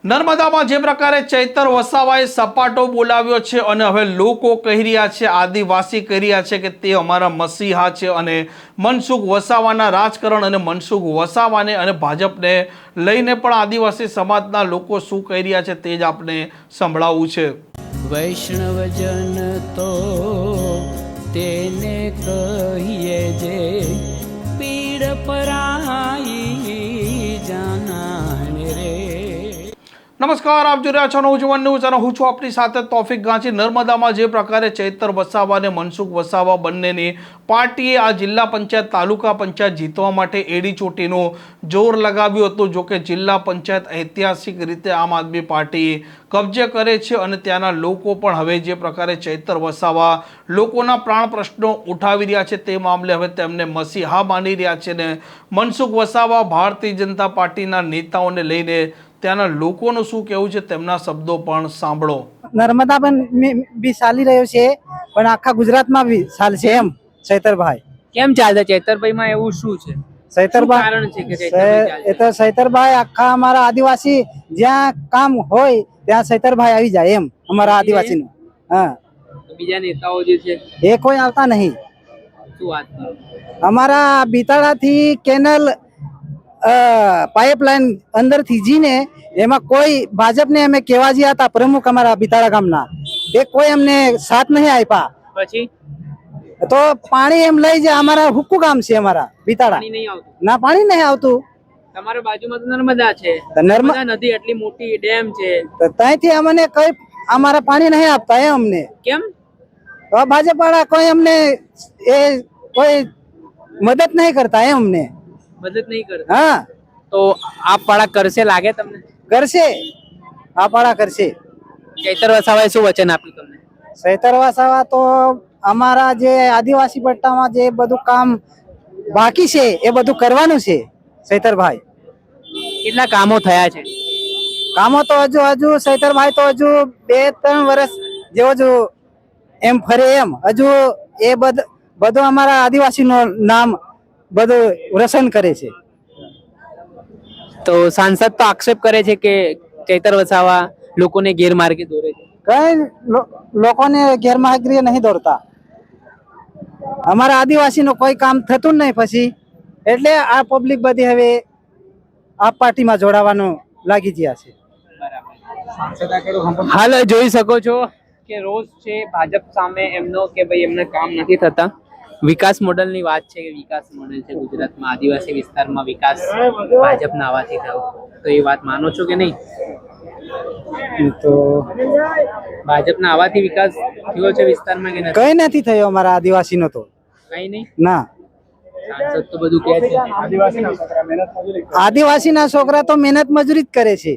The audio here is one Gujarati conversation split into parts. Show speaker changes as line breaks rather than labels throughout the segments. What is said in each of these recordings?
નર્મદામાં જે પ્રકારે ચૈતર વસાવાએ સપાટો બોલાવ્યો છે અને હવે લોકો કહી રહ્યા છે, આદિવાસી કહી રહ્યા છે કે તે અમારા મસીહા છે અને મનસુખ વસાવાના રાજકારણ અને મનસુખ વસાવાને અને ભાજપને લઈને પણ આદિવાસી સમાજના લોકો શું કહી રહ્યા છે તે જ આપણે સંભળાવવું છે।
વૈષ્ણવજન તો તેને કહીએ જે પીડ પરાઈ જાનાને રે।
નમસ્કાર, આપ જોઈ રહ્યા છો નવજીવન ન્યૂઝ અને હું છું આપની સાથે તોફિક ગાંચી। નર્મદામાં જે પ્રકારે ચૈતર વસાવા અને મનસુખ વસાવા બંનેની પાર્ટીએ આ જિલ્લા પંચાયત તાલુકા પંચાયત જીતવા માટે એડી ચોટીનું જોર લગાવ્યું હતું। જો કે જિલ્લા પંચાયત ઐતિહાસિક રીતે આમ આદમી પાર્ટી કબજે કરે છે અને ત્યાંના લોકો પણ હવે જે પ્રકારે ચૈતર વસાવા લોકોના પ્રાણ પ્રશ્નો ઉઠાવી રહ્યા છે તે મામલે હવે તેમને મસીહા માની રહ્યા છે ને મનસુખ વસાવા ભારતીય જનતા પાર્ટીના નેતાઓને લઈને ત્યાંના લોકોનું શું કહેવું છે તેમના શબ્દો પણ સાંભળો।
નર્મદા પણ બી ચાલી રહ્યો છે પણ આખા ગુજરાતમાં બી ચાલશે એમ ચૈતરભાઈ।
કેમ ચાલે ચૈતરભાઈમાં એવું શું છે?
ચૈતરભાઈ
કારણ છે કે ચૈતરભાઈ ચાલે?
એ તો ચૈતરભાઈ આખા અમારા આદિવાસી જ્યાં કામ હોય ત્યાં ચૈતરભાઈ આવી જાય એમ અમારા આદિવાસીનું। હા,
બીજા નેતાઓ જે છે
એ કોઈ આવતા નહીં।
શું વાત કરો?
અમારા બિતાડાથી કેનલ પાઇપલાઇન અંદરથી જીને એમાં કોઈ ભાજપને અમે કહેવા ગયા હતા, પ્રમુખ અમારા બિતાડા ગામના, એ કોઈ અમને સાથ નહીં આપ્યા।
પછી
તો પાણી એમ લઈ જાય, અમારા હુક્કુ ગામ છે અમારા બિતાડા,
પાણી નહીં આવતું?
ના પાણી નહીં આવતું।
તમારા બાજુમાં તો નર્મદા છે,
તો
નર્મદા નદી એટલી મોટી ડેમ છે,
તો ત્યાંથી અમને કઈ અમારા પાણી નહીં આપતા એ અમને।
કેમ?
તો ભાજપ વાળા કોઈ અમને એ કોઈ મદદ નહીં કરતા એ અમને।
મદદ નહીં કરતા?
હા,
તો આપ વાળા કરશે લાગે તમને?
કરશે, આ પાડા કરશે।
ચૈતર વસાવાએ શું વચન આપ્યું તમને?
ચૈતર વસાવા તો અમારા જે આદિવાસી પટ્ટામાં જે બધું કામ બાકી છે એ બધું કરવાનું છે ચૈતરભાઈ।
કેટલા કામો થયા છે?
કામો તો હજુ ચૈતરભાઈ તો હજુ 2-3 વર્ષ જેવો જ એમ ફરે એમ હજુ એ બધું અમારા આદિવાસીનું નામ બધું રોશન કરે છે।
તો સાંસદ તો આક્ષેપ કરે છે કે ચૈતર વસાવા લોકોને ગેરમાર્ગે દોરે છે।
કઈ લોકોને ગેરમાર્ગે નહીં દોરતા, અમારા આદિવાસીનું કોઈ કામ થતું જ નહીં પછી એટલે આ પબ્લિક બધી હવે આ પાર્ટીમાં જોડાવાનું લાગી ગયા છે।
હાલ જોઈ શકો છો કે રોજ છે ભાજપ સામે એમનો કે ભાઈ એમને કામ નથી થતા। વિકાસ મોડલની વાત છે કે વિકાસ મોડલ છે ગુજરાતમાં આદિવાસી વિસ્તારમાં વિકાસ ભાજપના આવવાથી થયો, તો એ વાત માનો છો કે નહીં?
તો
ભાજપના આવવાથી વિકાસ થયો છે વિસ્તારમાં કે નથી?
કઈ નથી થયો અમારા આદિવાસીનો તો
કઈ નહીં?
ના,
સાંસદ તો બધું કહે છે
આદિવાસીના છોકરા તો મહેનત મજૂરી જ કરે છે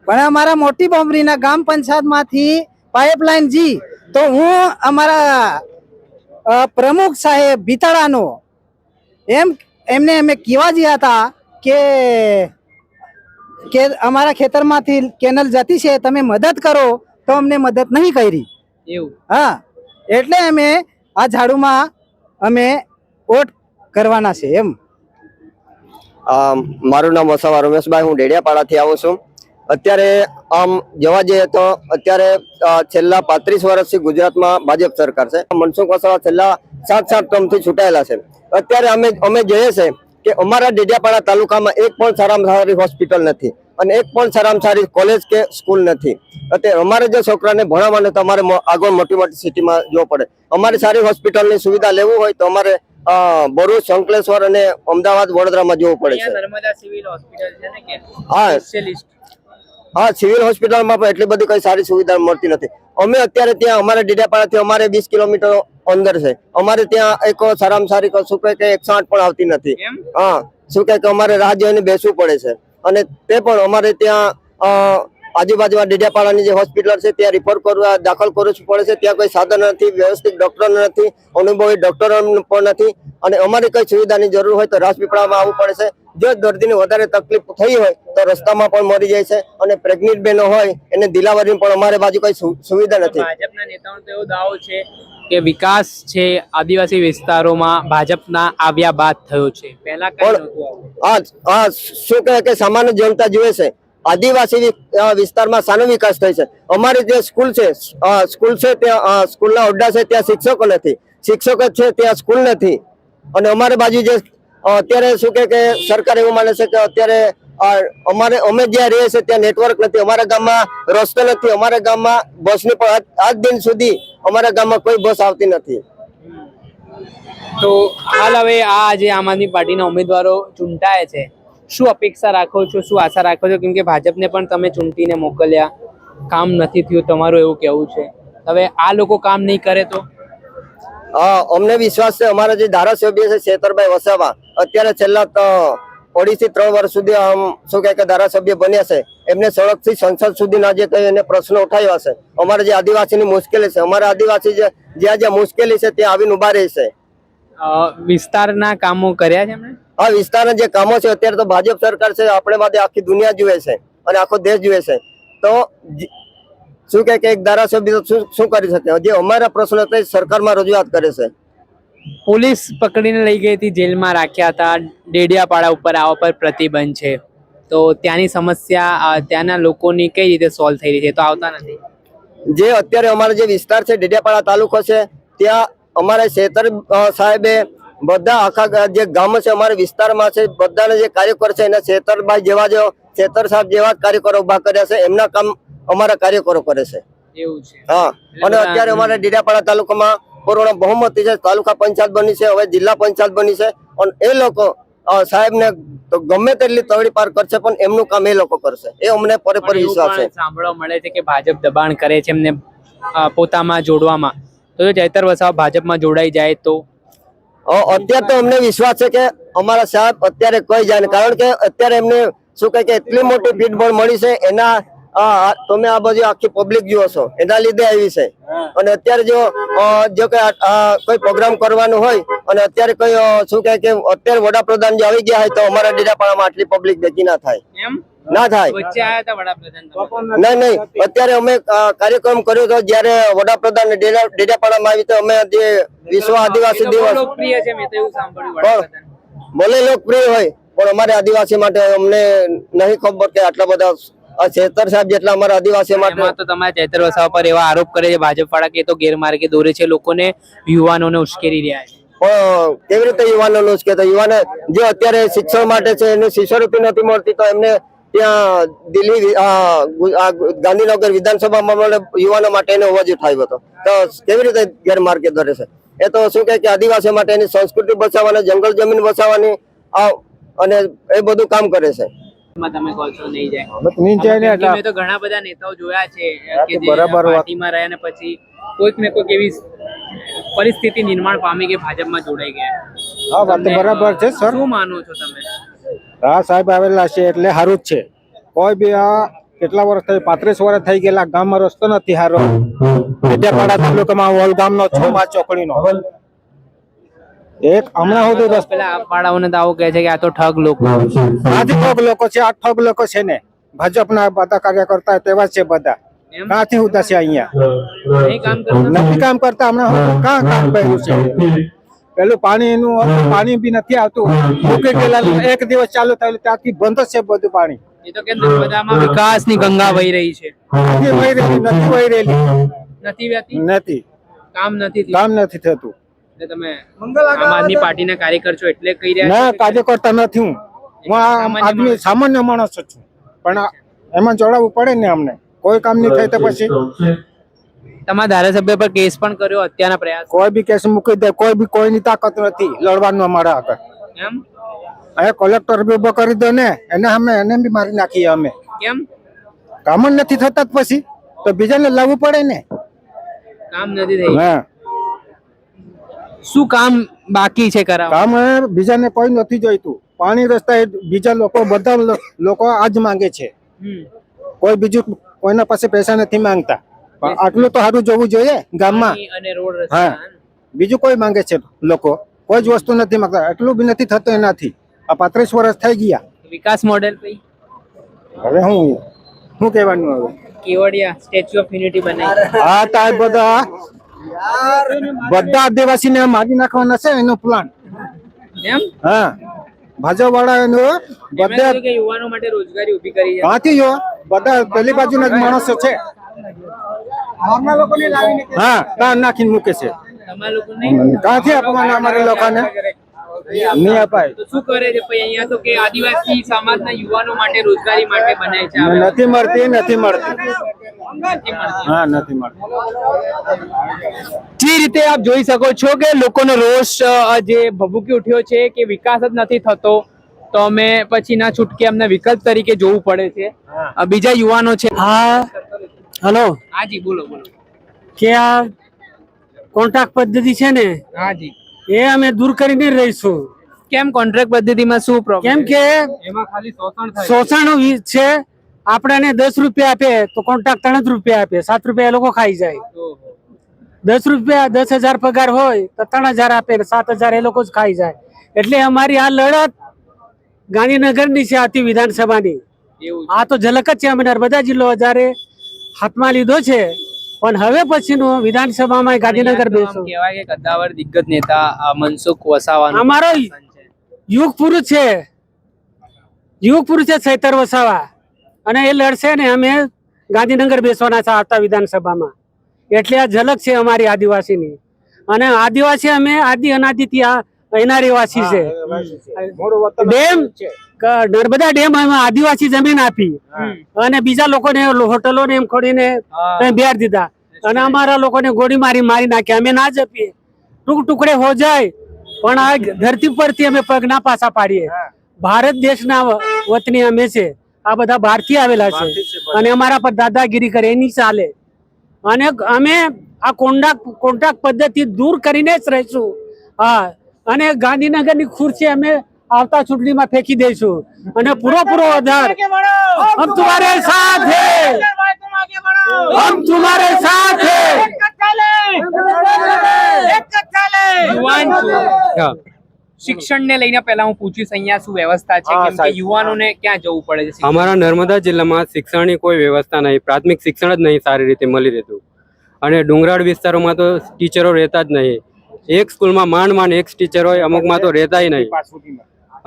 પણ અમારા મોટી બોમરીના ગ્રામ પંચાયતમાંથી પાઇપલાઇન જી તો હું અમારા પ્રમુખ સાહેબ બિતાડાનો એમને અમે કહેવા ગયા હતા કે અમારા ખેતરમાંથી કેનલ જતી છે, તમે મદદ કરો, તો અમને મદદ નહીં કરી
એવું?
હા, એટલે અમે આ ઝાડુમાં અમે વોટ કરવાના છે એમ।
મારું નામ વસાવા રમેશભાઈ, હું ડેડિયાપાડાથી આવું છું। અત્યારે આમ જોવા જઈએ તો અત્યારે છેલ્લા 35 વર્ષથી ગુજરાતમાં ભાજપ સરકાર છે। મનસુખ વસાવા છેલ્લા 7 ટર્મથી ચૂંટાયેલા છે। અત્યારે અમે જોઈએ છે કે અમારા ડેડિયાપાડા તાલુકામાં એક પણ સારામાં સારી હોસ્પિટલ નથી અને એક પણ સારામાં સારી કોલેજ કે સ્કૂલ નથી। અત્યારે અમારે જે છોકરાને ભણાવવાને તો અમારે આગળ મોટી મોટી સિટીમાં જવું પડે। અમારે સારી હોસ્પિટલની સુવિધા લેવું હોય તો અમારે ભરૂચ, અંકલેશ્વર અને અમદાવાદ, વડોદરામાં જવું પડે છે।
નર્મદા સિવિલ હોસ્પિટલ છે ને કે
હા,
સ્પેશિયલિસ્ટ?
હા, સિવિલ હોસ્પિટલમાં પણ એટલી બધી કઈ સારી સુવિધા મળતી નથી। અમે અત્યારે ત્યાં અમારે ડેડિયાપાડાથી અમારે 20 કિલોમીટર અંદર છે, અમારે ત્યાં એક સારામાં સારી શું કહે કે 108 પણ આવતી નથી। હા, શું કહે કે અમારે રાહ જોઈને બેસવું પડે છે અને તે પણ અમારે ત્યાં આજુબાજુમાં ડેડિયાપાડાની જે હોસ્પિટલ છે ત્યાં રિફર કરવા દાખલ કરવું પડે છે। ત્યાં કોઈ સાધન નથી, વ્યવસ્થિત ડોક્ટર નથી, અનુભવી ડોક્ટરો પણ નથી અને અમારે કઈ સુવિધાની જરૂર હોય તો રાજપીપળામાં આવવું પડે છે। જો દર્દીને વધારે તકલીફ થઈ હોય તો રસ્તામાં પણ મરી જાય છે અને પ્રેગ્નેન્ટ બહેનો હોય એને દિલાવરી પણ અમારે બાજુ કઈ સુવિધા નથી।
ભાજપના નેતાઓનો તો એવો દાવો છે કે વિકાસ છે આદિવાસી વિસ્તારોમાં ભાજપના આવ્યા બાદ થયો છે, પહેલા કઈ નહોતું આવું।
હા, શું કહે કે સામાન્ય જનતા જુએ છે આદિવાસી વિસ્તારમાં શાનો વિકાસ થાય છે? અમારી જે સ્કૂલ છે ત્યાં સ્કૂલના ઓરડા છે ત્યાં શિક્ષકો નથી, શિક્ષકો છે ત્યાં સ્કૂલ નથી. અને અમારી બાજુ જે અત્યારે શું કે સરકાર એવું માને છે કે અત્યારે અમે જ્યાં રહીએ છીએ ત્યાં નેટવર્ક નથી, અમારા ગામમાં રસ્તો નથી, અમારા ગામમાં બસની પણ આજ દિન સુધી અમારા ગામમાં કોઈ બસ આવતી નથી.
તો હાલ હવે આ જે આમ આદમી પાર્ટીના ઉમેદવારો ચૂંટાય છે, શું અપેક્ષા રાખો છો, શું આશા રાખો છો? કેમ કે ભાજપને પણ તમે ચૂંટીને મોકલ્યા, કામ નથી થયું, તમારું એવું કહેવું છે. હવે આ લોકો કામ નહીં કરે તો?
અમને વિશ્વાસ છે, અમારા જે ધારાસભ્ય છે શેતરભાઈ વસાવા અત્યારે છેલ્લા 2.5 થી 3 વર્ષ સુધી શું કે ધારાસભ્ય બન્યા છે. એમને સડકથી સંસદ સુધીના જે કઈ એને પ્રશ્નો ઉઠાવ્યા છે, અમારા જે આદિવાસીની મુશ્કેલી છે, અમારા આદિવાસી જ્યાં મુશ્કેલી છે ત્યાં આવીને ઉભા રહે છે.
વિસ્તારના કામો કર્યા છે એમણે?
આ વિસ્તારના જે કામો છે અત્યારે તો ભાજપ સરકાર છે, આપણે માટે આખી દુનિયા જુએ છે અને આખો દેશ જુએ છે. તો શું કે એક ધારાસભ્ય શું કરી શકે? જે અમારા પ્રશ્નો હતા સરકારમાં રજૂઆત કરે છે.
પોલીસ પકડીને લઈ ગઈ હતી, જેલમાં રાખ્યા હતા, ડેડિયાપાડા ઉપર આવા પર પ્રતિબંધ છે, તો ત્યાંની સમસ્યા ત્યાંના લોકોની કઈ રીતે સોલ્વ થઈ રહી છે? તો આવતા નથી.
જે અત્યારે અમારો જે વિસ્તાર છે ડેડિયાપાડા તાલુકો છે ત્યાં અમારા શેતર સાહેબે બધા આખા જે ગામો છે અમારા વિસ્તારમાં છે બધાને જે કાર્યકર છે એના શેતરભાઈ જેવા શેતર સાહેબ જેવા જ કાર્યકરો ઉભા કર્યા છે. એમના કામ અમારા કાર્યકરો કરે છે.
એવું છે?
હા. અને અત્યારે અમારા ડેડિયાપાડા તાલુકામાં પૂર્ણ બહુમતી છે, તાલુકા પંચાયત બની છે, હવે જિલ્લા પંચાયત બની છે. અને એ લોકો સાહેબને ગમે તેટલી તવડી પાર કરશે પણ એમનું કામ એ લોકો કરશે, એ અમને પરિપૂર્ણ વિશ્વાસ છે.
સાંભળવા મળે છે કે ભાજપ દબાણ કરે છે એમને પોતામાં જોડવામાં, તો જો ચૈતર વસાવા ભાજપમાં જોડાઈ જાય તો?
અત્યારે તો અમને વિશ્વાસ છે કે અમારા સાહેબ અત્યારે કોઈ જાય, કારણ કે અત્યારે એમને શું કહે કે એટલી મોટી પીઠબળ મળી છે. એના તમે આ બાજુ આખી પબ્લિક જુઓ છો એના લીધે આવી છે. અને અત્યારે જો કોઈ પ્રોગ્રામ કરવાનું હોય અને અત્યારે કોઈ શું કહે કે અત્યારે વડાપ્રધાન જે આવી ગયા હોય તો અમારા ડેડિયાપાડામાં આટલી પબ્લિક ભેગી ના થાય. ના થાય.
વચ્ચે આવ્યા હતા વડાપ્રધાન?
નહીં. અત્યારે અમે કાર્યક્રમ કર્યો હતો જ્યારે વડાપ્રધાન ડેડિયાપાડામાં આવી તો અમે જે વિશ્વ આદિવાસી દિવસ
લોકપ્રિય છે, મેં તો એવું સાંભળ્યું. વડાપ્રધાન
ભલે લોકપ્રિય હોય પણ અમારે આદિવાસી માટે અમને નહીં ખબર કે આટલા બધા શેતર સાહેબ જેટલા અમારા આદિવાસી માટે.
એમાં તો તમારા ચૈતર વસાવા પર એવા આરોપ કરે છે ભાજપ વાળા કે તો ગેરમાર્ગે દોરે છે, લોકોને, યુવાનોને ઉશ્કેરી રહ્યા છે.
પણ કેવી રીતે યુવાનોને ઉશ્કેરે? યુવાને જે અત્યારે શિક્ષણ માટે છે એને શિષ્યવૃત્તિ નથી મળતી તો એમને ત્યાં દિલ્હી ગાંધીનગર વિધાનસભામાં યુવાનો માટે એને અવાજ ઉઠાવ્યો હતો, તો કેવી રીતે ગેરમાર્ગે દોરે છે? એ તો શું કે આદિવાસી માટે એની સંસ્કૃતિ બચાવવાની, જંગલ જમીન બચાવવાની અને એ બધું કામ કરે છે.
તમે કહો છો નહીં જાય? મેં તો ઘણા બધા નેતાઓ જોયા છે કે જે પાર્ટીમાં રહ્યા ને પછી કોઈક ને કોઈક એવી પરિસ્થિતિ નિર્માણ પામી કે ભાજપમાં જોડાઈ ગયા.
હા, વાત તો બરાબર છે સર.
શું માનો છો તમે?
હા, સાહેબ આવેલા છે એટલે સારું જ છે. કોઈ બી આ કેટલા વર્ષ થઈ, 35 વર્ષ થઈ ગયેલા, ગામમાં રસ્તો નથી સારો. ડેડિયાપાડા તાલુકામાં વલગામનો 6 ચોકડીનો એક હમણાં સુધી રસ્તો.
પેલા પાડાઓને તો આવું કહે છે કે આ તો ઠગ લોકો.
આથી ઠગ લોકો છે, આ ઠગ લોકો છે ને ભાજપના બધા કાર્યકર્તા તેવા છે બધા. ક્યાંથી ઉતા છે અહીંયા? નથી કામ કરતા. હમણાં કામ કર્યું છે? પેલું પાણી બી નથી આવતું. મૂકી ગયેલા એક દિવસ ચાલુ થયેલું ત્યાંથી બંધ છે બધું પાણી.
એ તો કે નર્મદામાં વિકાસની ગંગા વહી રહી છે.
નથી વહી રહેલી.
નથી વહેતી?
નથી.
કામ નથી થતું.
થતું.
તમે આમ આદમી પાર્ટીના કાર્યકર છો એટલે કહી રહ્યા
ના, કાર્યકર્તા નથી હું. હું આદમી સામાન્ય માણસ છું, પણ એમાં જોડાવવું પડે ને અમને. કોઈ કામ નહીં થાય તો પછી
તમારા ધારાસભ્ય પર કેસ પણ કર્યો, હત્યાના પ્રયાસ.
કોઈ બી કેસ મૂકી દે. કોઈની તાકાત નથી લડવાનું અમારા આગળ.
એમ?
હવે કલેક્ટર બી ઉભો કરી દો ને, એને બી મારી નાખીએ અમે.
કેમ?
કામ જ નથી થતા પછી તો બીજાને લાવવું પડે ને.
કામ નથી થઈ.
હા,
શું કામ બાકી છે કરાવવા?
કામ બીજાને કોઈ નથી જોઈતું. પાણી રસ્તા બીજા લોકો, બધા લોકો આજ માંગે છે. કોઈ બીજું કોઈના પાસે પૈસા નથી માંગતા. પણ આટલું તો સારું જોવું જોઈએ ગામમાં.
પાણી અને રોડ
હા,
રસ્તા.
બીજું કોઈ માંગે છે લોકો, કોઈ જ વસ્તુ નથી માંગતા. એટલું બી નથી થતું એનાથી. આ 35 વર્ષ થઈ ગયા.
વિકાસ મોડેલ કઈ?
હવે શું કહેવાનું? હવે
કેવડિયા સ્ટેચ્યુ ઓફ યુનિટી બનાવી.
હા, તો બધા આદિવાસી ને મારી નાખવાના છે એનો પ્લાન.
એમ?
હા, ભાજપ વાળાનો
એમણે
બધા
કીધું કે યુવાનો માટે રોજગારી ઊભી કરી છે.
ક્યાંથી જો બધા પેલી બાજુના જ માણસો છે હા કાન નાખીને મૂકે છે
તમારા લોકો નહીં
ક્યાંથી આપવાના અમારે લોકોને નહીં અપાય
તો શું કરે છે પછી અહીંયા તો કે આદિવાસી સમાજના યુવાનો માટે રોજગારી માટે બનાય છે આ
નથી મળતી
નથી મળતી.
હા નથી મળતી
જે રીતે આપ જોઈ શકો છો કે લોકોનો રોષ જે ભભૂકી ઉઠ્યો છે કે વિકાસ જ નથી થતો તો અમે પછી ના છૂટકે અમને વિકલ્પ તરીકે જોવું પડે છે. બીજા યુવાનો છે.
હા હલો
હાજી બોલો બોલો.
કે આ કોન્ટ્રાક્ટ પદ્ધતિ છે ને
હાજી
એ અમે દૂર કરીને રહીશું.
કેમ કોન્ટ્રાક્ટ પદ્ધતિમાં શું પ્રોબ્લેમ?
કેમ કે
એમાં ખાલી શોષણ થાય.
શોષણ છે. આપણને 10 રૂપિયા આપે તો કોન્ટ્રાક્ટ 3 રૂપિયા આપે, 7 રૂપિયા એ લોકો ખાઈ જાય. 10 રૂપિયા 10,000 પગાર હોય તો 3,000 આપે, 7,000 એ લોકો જ ખાઈ જાય. એટલે અમારી આ લડત ગાંધીનગરની છે, આથી વિધાનસભાની.
એવું
આ તો ઝલક જ છે. અમે નર્મદા જિલ્લો હજારે હાથમાં લીધો છે, પણ હવે પછીનું વિધાનસભામાં ગાંધીનગર બેસો.
કહેવાય કે કદ્દાવર દિગ્ગજ નેતા મનસુખ વસાવા
અમારો યુગ પુરુષ છે, ચૈતર વસાવા, અને એ લડશે ને અમે ગાંધીનગર બેસવાના છે આવતા વિધાનસભામાં. એટલે આ ઝલક છે અમારી આદિવાસીની. અને આદિવાસી અમે આદિ અનાદિથી અહીંના રહેવાસી છે. ડેમ નર્મદા ડેમ અમે આદિવાસી જમીન આપી અને બીજા લોકોને હોટલો ને એમ ખોડીને બેર દીધા અને અમારા લોકોને ગોળી મારી નાખ્યા. અમે ના જ આપીએ, ટુકડે હો જાય, પણ આ ધરતી પરથી અમે પગ ના પાછા પાડીએ. ભારત દેશના વતની અમે છે, આ બધા બહારથી આવેલા છે અને અમારા પર દાદાગીરી કરે એની ચાલે. અને અમે આ કોન્ટ્રાક્ટ પદ્ધતિ દૂર કરીને જ રહીશું. હા, અને ગાંધીનગરની ખુરશી અમે આવતા ચૂંટણીમાં ફેંકી દઈશું અને પૂરો આધાર હમ તમારે સાથ હે, હમ તમારે સાથ હે.
શિક્ષણને લઈને પહેલા હું પૂછીશ અહીંયા શું વ્યવસ્થા છે, કેમ કે યુવાનોને ક્યાં જવું પડે છે?
અમારા નર્મદા જિલ્લામાં શિક્ષણની કોઈ વ્યવસ્થા નહીં, પ્રાથમિક શિક્ષણ જ નહીં સારી રીતે મળી રહેતું. અને ડુંગરાળ વિસ્તારોમાં તો ટીચરો રહેતા જ નહીં. એક સ્કૂલમાં માંડ એક ટીચર હોય, અમુકમાં તો રહેતાય નહીં.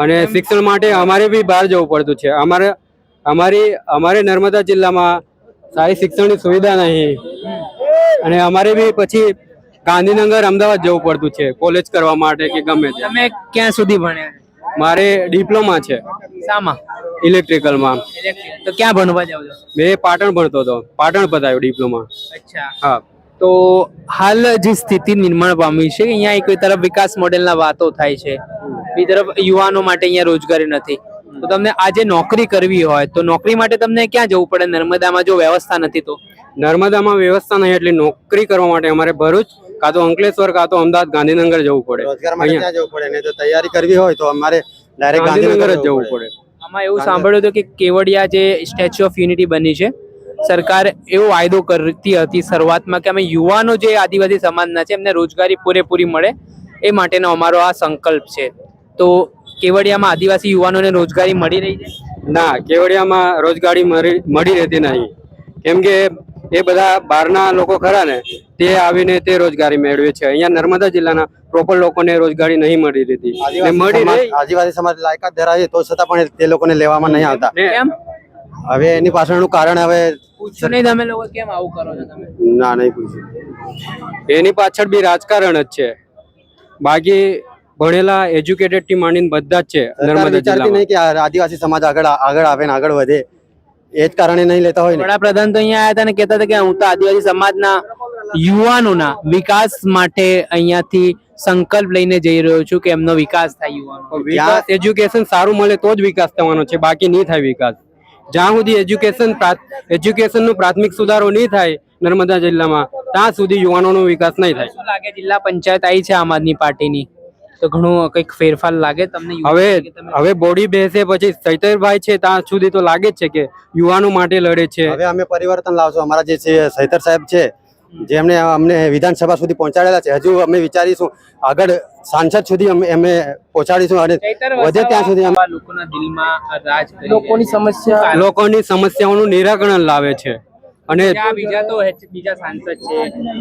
અને શિક્ષણ માટે અમારે બી બહાર જવું પડતું છે. અમારે નર્મદા જિલ્લામાં સારી શિક્ષણની સુવિધા નહીં અને અમારે બી પછી ગાંધીનગર અમદાવાદ જવું પડતું છે કોલેજ કરવા માટે કે ગમે તે.
તમે ક્યાં સુધી ભણ્યા?
મારે ડિપ્લોમા છે
શામાં?
ઇલેક્ટ્રિકલમાં.
તો ક્યાં ભણવા જાવ છો?
મેં પાટણ ભણતો હતો, પાટણ પતાવ્યો ડિપ્લોમા.
અચ્છા.
હા.
તો હાલ જે સ્થિતિ નિર્માણ પામી છે, અહીંયા એક તરફ વિકાસ મોડેલના વાતો થાય છે, બીજી તરફ યુવાનો માટે અહીંયા રોજગારી નથી. તો તમને આજે નોકરી કરવી હોય તો નોકરી માટે તમને ક્યાં જવું પડે? નર્મદામાં જો વ્યવસ્થા નથી તો?
નર્મદામાં વ્યવસ્થા નહીં એટલે નોકરી કરવા માટે અમારે ભરૂચ કાં તો અંકલેશ્વર કાં તો અમદાવાદ ગાંધીનગર જવું પડે.
રોજગાર માટે ત્યાં જવું પડે, નહીં તો તૈયારી કરવી હોય તો અમારે ડાયરેક્ટ
ગાંધીનગર જ જવું પડે.
આમાં એવું સાંભળ્યું હતું કે કેવડિયા જે સ્ટેચ્યુ ઓફ યુનિટી બની છે, સરકાર એવો વાયદો કરતી હતી શરૂઆતમાં કે અમે યુવાનો જે આદિવાસી સમાજના છે એમને રોજગારી પૂરેપૂરી મળે, એ માટેનો અમારો આ સંકલ્પ છે. તો કેવડિયામાં આદિવાસી યુવાનોને રોજગારી મળી રહી છે?
ના, કેવડિયામાં રોજગારી મળી રહેતી નહીં, કેમ કે એ બધા બહારના લોકો ખરા ને તે આવીને તે રોજગારી મેળવે છે. અહીંયા નર્મદા જિલ્લાના પ્રોપર લોકોને રોજગારી નહીં મળી રહેતી.
આદિવાસી સમાજ લાયકાત ધરાવે તો છતાં પણ તે લોકોને લેવામાં નહીં આવતા.
કેમ?
હવે એની પાછળનું કારણ હવે
પૂછ્યું નહીં તમે લોકો કેમ આવું કરો છો તમે?
ના, નહીં પૂછ્યું.
એની પાછળ બી રાજકારણ જ છે. બાકી ભણેલા એજ્યુકેટેડ થી માંડીને બધા જ છે નર્મદા
વિચારતી
જિલ્લામાં.
નહીં કે આદિવાસી સમાજ આગળ આવે ને આગળ વધે, એ જ કારણે નહીં લેતા હોય ને.
વડાપ્રધાન તો અહીંયા આવ્યા હતા ને કહેતા હતા કે હું તો આદિવાસી સમાજના યુવાનોના વિકાસ માટે અહીંયાથી સંકલ્પ લઈને જઈ રહ્યો છું કે એમનો વિકાસ થાય. યુવાનો
વિકાસ એજ્યુકેશન સારું મળે તો જ વિકાસ થવાનો છે, બાકી નહીં થાય વિકાસ. જ્યાં સુધી એજ્યુકેશનનો પ્રાથમિક સુધારો નહીં થાય નર્મદા જિલ્લામાં, ત્યાં સુધી યુવાનોનો વિકાસ નહીં થાય.
શું લાગે જિલ્લા પંચાયત આવી છે આમ આદમી પાર્ટીની, તો ઘણું કંઈક ફેરફાર લાગે તમને?
હવે બોડી બેસે પછી સૈતરભાઈ છે ત્યાં સુધી તો લાગે જ છે કે યુવાનો માટે લડે છે.
હવે અમે પરિવર્તન લાવશું. અમારા જે છે સૈતર સાહેબ છે, જેમને અમને વિધાનસભા સુધી પહોંચાડેલા છે, હજુ અમે વિચારીશું આગળ સાંસદ સુધી અમે પહોંચાડીશું અને વધે ત્યાં સુધી
લોકોના દિલમાં રાજ કરી
લોકોની સમસ્યાઓનું નિરાકરણ લાવે છે. અને
બીજા સાંસદ છે,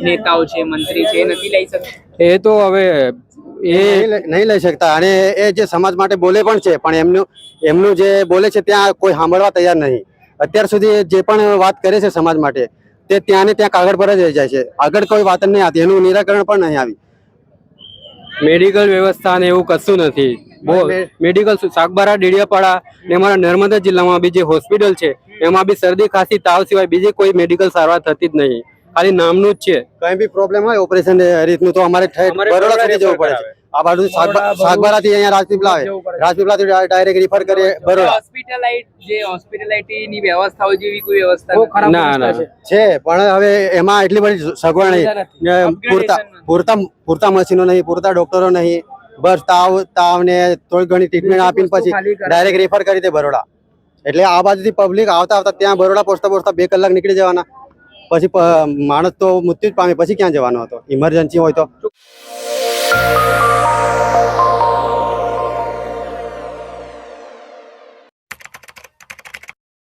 નેતાઓ છે, મંત્રી છે, નથી લઈ શકતા.
એ તો હવે એ
નહીં લઈ શકતા અને એ જે સમાજ માટે બોલે પણ છે પણ એમનું જે બોલે છે ત્યાં કોઈ સાંભળવા તૈયાર નહીં. અત્યાર સુધી જે પણ વાત કરે છે સમાજ માટે તે ત્યાં ને ત્યાં કાગળ પર જ રહી જાય છે. આગળ કોઈ વાત જ નહીં આવતી, એનું નિરાકરણ પણ નહીં આવી.
મેડિકલ વ્યવસ્થા ને એવું કશું નથી. મેડિકલ સાગબારા, ડેડિયાપાડા ને અમારા નર્મદા જિલ્લામાં બી જે હોસ્પિટલ છે એમાં બી શરદી, ખાંસી, તાવ સિવાય બીજી કોઈ મેડિકલ સારવાર થતી જ નહીં, ખાલી નામનું જ છે.
કઈ બી પ્રોબ્લેમ હોય ઓપરેશન રીતનું તો અમારે બરોડા સુધી જવું પડે છે. આ બાજુ સાગબારા થી અહીંયા રાજપીપળા આવે, રાજપીપળા થી ડાયરેક્ટ રિફર કરે બરોડા.
હોસ્પિટાલિટી ની વ્યવસ્થાઓ જેવી કોઈ વ્યવસ્થા
ના
છે પણ હવે એમાં એટલી બધી સગવડ નહીં, પૂરતા મશીનો નહીં, પૂરતા ડોક્ટરો નહીં. બસ તાવ ને થોડી ઘણી ટ્રીટમેન્ટ આપીને પછી ડાયરેક્ટ રેફર કરી દે બરોડા. એટલે આ બાજુથી પબ્લિક આવતા ત્યાં બરોડા પહોંચતા 2 કલાક નીકળી જવાના. પછી માણસ તો મૃત્યુ જ પામે, પછી ક્યાં જવાનો હતો ઇમરજન્સી હોય તો.